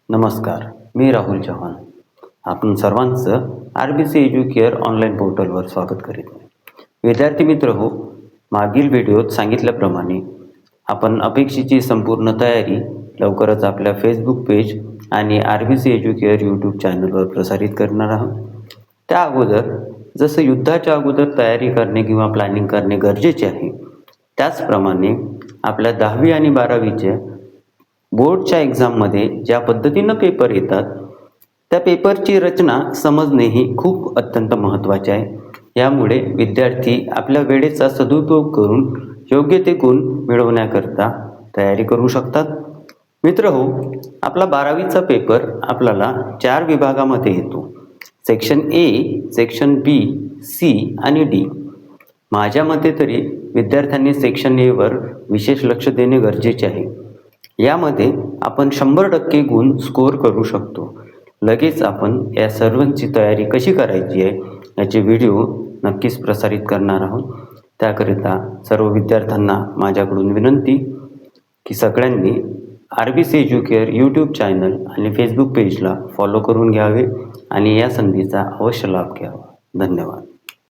नमस्कार, मी राहुल चव्हाण. आपण सर्वांचं RBC एज्युकेअर ऑनलाईन पोर्टलवर स्वागत करीत आहे. विद्यार्थी मित्र हो, मागील व्हिडिओत सांगितल्याप्रमाणे आपण अपेक्षेची संपूर्ण तयारी लवकरच आपल्या फेसबुक पेज आणि RBC एज्युकेअर यूट्यूब चॅनलवर प्रसारित करणार आहोत. त्या अगोदर जसं युद्धाच्या अगोदर तयारी करणे किंवा प्लॅनिंग करणे गरजेचे आहे, त्याचप्रमाणे आपल्या 10वी आणि 12वीच्या बोर्डच्या एक्झाममध्ये ज्या पद्धतीनं पेपर येतात त्या पेपरची रचना समजणेही खूप अत्यंत महत्त्वाचे आहे. यामुळे विद्यार्थी आपल्या वेळेचा सदुपयोग करून योग्य ते गुण मिळवण्याकरता तयारी करू शकतात. मित्र हो, आपला 12वीचा पेपर आपल्याला 4 विभागामध्ये येतो. Section A, section B, C आणि डी. माझ्या मते तरी विद्यार्थ्यांनी सेक्शन ए वर विशेष लक्ष देणे गरजेचे आहे. यामध्ये आपण 100% गुण स्कोअर करू शकतो. लगेच आपण या सर्वांची तयारी कशी करायची आहे याचे व्हिडिओ नक्कीच प्रसारित करणार आहोत. त्याकरिता सर्व विद्यार्थ्यांना माझ्याकडून विनंती की सगळ्यांनी RBC एज्युकेअर यूट्यूब चॅनल आणि फेसबुक पेजला फॉलो करून घ्यावे आणि या संधीचा अवश्य लाभ घ्यावा. धन्यवाद.